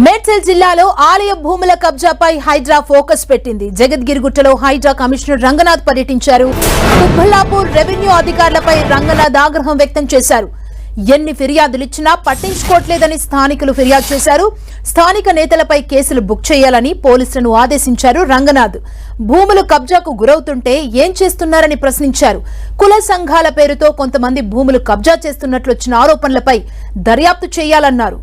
మేడ్చల్ జిల్లాలో ఆలయ భూముల కబ్జాపై హైడ్రా ఫోకస్ పెట్టింది. జగద్గిరిగుట్టలో హైడ్రా కమిషనర్ రంగనాథ్ పర్యటించారు. కుబ్బల్లాపూర్ రెవెన్యూ అధికారులపై రంగనాథ్ ఆగ్రహం వ్యక్తం చేశారు. ఎన్ని ఫిర్యాదులిచ్చినా పట్టించుకోవట్లేదని స్థానికులు ఫిర్యాదు చేశారు. స్థానిక నేతలపై కేసులు బుక్ చేయాలని పోలీసులను ఆదేశించారు రంగనాథ్. భూములు కబ్జాకు గురవుతుంటే ఏం చేస్తున్నారని ప్రశ్నించారు. కుల సంఘాల పేరుతో కొంతమంది భూములు కబ్జా చేస్తున్నట్లు వచ్చిన ఆరోపణలపై దర్యాప్తు చేయాలన్నారు.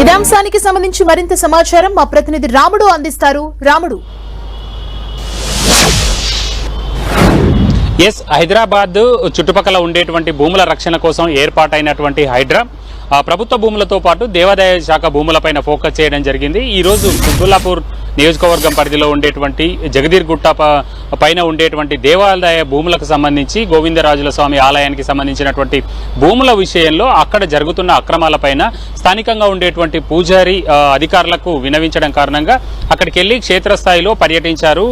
ఇదే అంశానికి సంబంధించి మరింత సమాచారం మా ప్రతినిధి రాముడు అందిస్తారు. రాముడు, హైదరాబాద్ చుట్టుపక్కల ఉండేటువంటి భూముల రక్షణ కోసం ఏర్పాటైనటువంటి హైడ్రా ప్రభుత్వ భూములతో పాటు దేవాదాయ శాఖ భూములపైన ఫోకస్ చేయడం జరిగింది. ఈ రోజు కుబ్బల్లాపూర్ నియోజకవర్గం పరిధిలో ఉండేటువంటి జగదీర్గుట్ట పైన ఉండేటువంటి దేవాదాయ భూములకు సంబంధించి గోవిందరాజుల స్వామి ఆలయానికి సంబంధించినటువంటి భూముల విషయంలో అక్కడ జరుగుతున్న అక్రమాలపైన స్థానికంగా ఉండేటువంటి పూజారి అధికారులకు వినవించడం కారణంగా అక్కడికి వెళ్లి క్షేత్రస్థాయిలో పర్యటించారు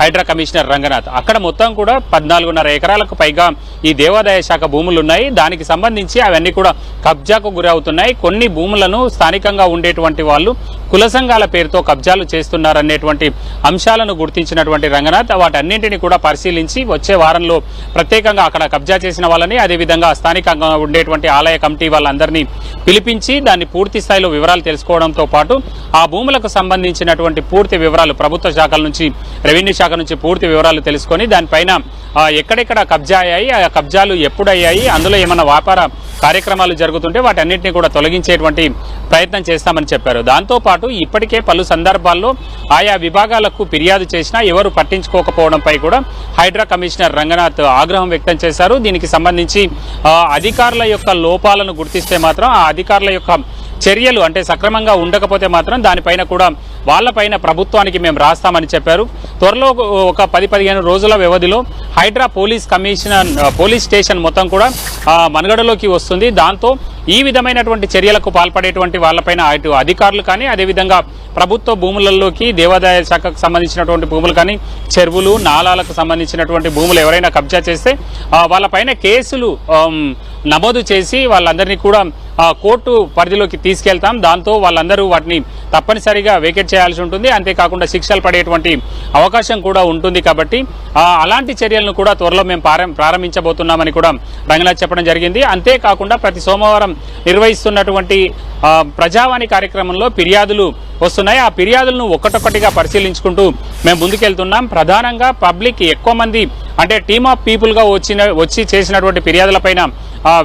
హైడ్రా కమిషనర్ రంగనాథ్. అక్కడ మొత్తం కూడా 14.5 ఎకరాలకు పైగా ఈ దేవాదాయ శాఖ భూములు ఉన్నాయి. దానికి సంబంధించి అవన్నీ కూడా కబ్జాకు గురవుతున్నాయి. కొన్ని భూములను స్థానికంగా ఉండేటువంటి వాళ్ళు కుల సంఘాల పేరుతో కబ్జాలు చేస్తున్నారనేటువంటి అంశాలను గుర్తించినటువంటి రంగనాథ్ వాటన్నింటినీ కూడా పరిశీలించి వచ్చే వారంలో ప్రత్యేకంగా అక్కడ కబ్జా చేసిన వాళ్ళని, అదేవిధంగా స్థానికంగా ఉండేటువంటి ఆలయ కమిటీ వాళ్ళందరినీ పిలిపించి దాన్ని పూర్తి స్థాయిలో వివరాలు తెలుసుకోవడంతో పాటు ఆ భూములకు సంబంధించినటువంటి పూర్తి వివరాలు ప్రభుత్వ శాఖల నుంచి, రెవెన్యూ శాఖ నుంచి పూర్తి వివరాలు తెలుసుకొని దానిపైన ఎక్కడెక్కడ కబ్జా అయ్యాయి, ఆ కబ్జాలు ఎప్పుడయ్యాయి, అందులో ఏమైనా వ్యాపార కార్యక్రమాలు జరుగుతుంటే వాటన్నింటినీ కూడా తొలగించేటువంటి ప్రయత్నం చేస్తామని చెప్పారు. దాంతోపాటు ఇప్పటికే పలు సందర్భాల్లో ఆయా విభాగాలకు ఫిర్యాదు చేసినా ఎవరు పట్టించుకోకపోవడంపై కూడా హైడ్రా కమిషనర్ రంగనాథ్ ఆగ్రహం వ్యక్తం చేశారు. దీనికి సంబంధించి అధికారుల యొక్క లోపాలను గుర్తిస్తే మాత్రం ఆ అధికారుల యొక్క చర్యలు అంటే సక్రమంగా ఉండకపోతే మాత్రం దానిపైన కూడా వాళ్ళపైన ప్రభుత్వానికి మేము రాస్తామని చెప్పారు. త్వరలో ఒక 10-15 రోజుల వ్యవధిలో హైడ్రా పోలీస్ స్టేషన్ మొత్తం కూడా మనుగడలోకి వస్తుంది. దాంతో ఈ విధమైనటువంటి చర్యలకు పాల్పడేటువంటి వాళ్ళపైన అటు అధికారులు కానీ, అదేవిధంగా ప్రభుత్వ భూములలోకి దేవాదాయ శాఖకు సంబంధించినటువంటి భూములు కానీ, చెరువులు నాలాలకు సంబంధించినటువంటి భూములు ఎవరైనా కబ్జా చేస్తే వాళ్ళపైన కేసులు నమోదు చేసి వాళ్ళందరినీ కూడా కోర్టు పరిధిలోకి తీసుకెళ్తాం. దాంతో వాళ్ళందరూ వాటిని తప్పనిసరిగా వేకెట్ చేయాల్సి ఉంటుంది. అంతేకాకుండా శిక్షలు పడేటువంటి అవకాశం కూడా ఉంటుంది. కాబట్టి అలాంటి చర్యలను కూడా త్వరలో మేము ప్రారంభించబోతున్నామని కూడా రంగనాథ్ చెప్పడం జరిగింది. అంతేకాకుండా ప్రతి సోమవారం నిర్వహిస్తున్నటువంటి ప్రజావాణి కార్యక్రమంలో ఫిర్యాదులు వస్తున్నాయి. ఆ ఫిర్యాదులను ఒక్కటొక్కటిగా పరిశీలించుకుంటూ మేము ముందుకెళ్తున్నాం. ప్రధానంగా పబ్లిక్ ఎక్కువ మంది అంటే టీమ్ ఆఫ్ పీపుల్గా వచ్చి చేసినటువంటి ఫిర్యాదులపైన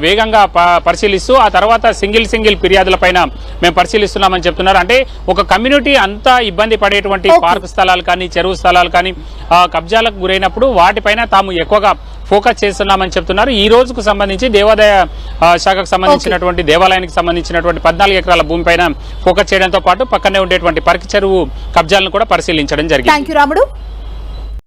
వేగంగా పరిశీలిస్తూ ఆ తర్వాత సింగిల్ ఫిర్యాదులపైన మేము పరిశీలిస్తున్నామని చెప్తున్నారు. అంటే ఒక కమ్యూనిటీ అంతా ఇబ్బంది పడేటువంటి పార్క్ స్థలాలు కానీ, చెరువు స్థలాలు కానీ కబ్జాలకు గురైనప్పుడు వాటిపైన తాము ఎక్కువగా ఫోకస్ చేస్తున్నామని చెప్తున్నారు. ఈ రోజుకు సంబంధించి దేవాదాయ శాఖకు సంబంధించినటువంటి దేవాలయానికి సంబంధించినటువంటి 14 ఎకరాల భూమిపైన ఫోకస్ చేయడంతో పాటు పక్కనే ఉండేటువంటి పర్కి చెరువు కబ్జాలను కూడా పరిశీలించడం జరిగింది. థాంక్యూ రాముడు.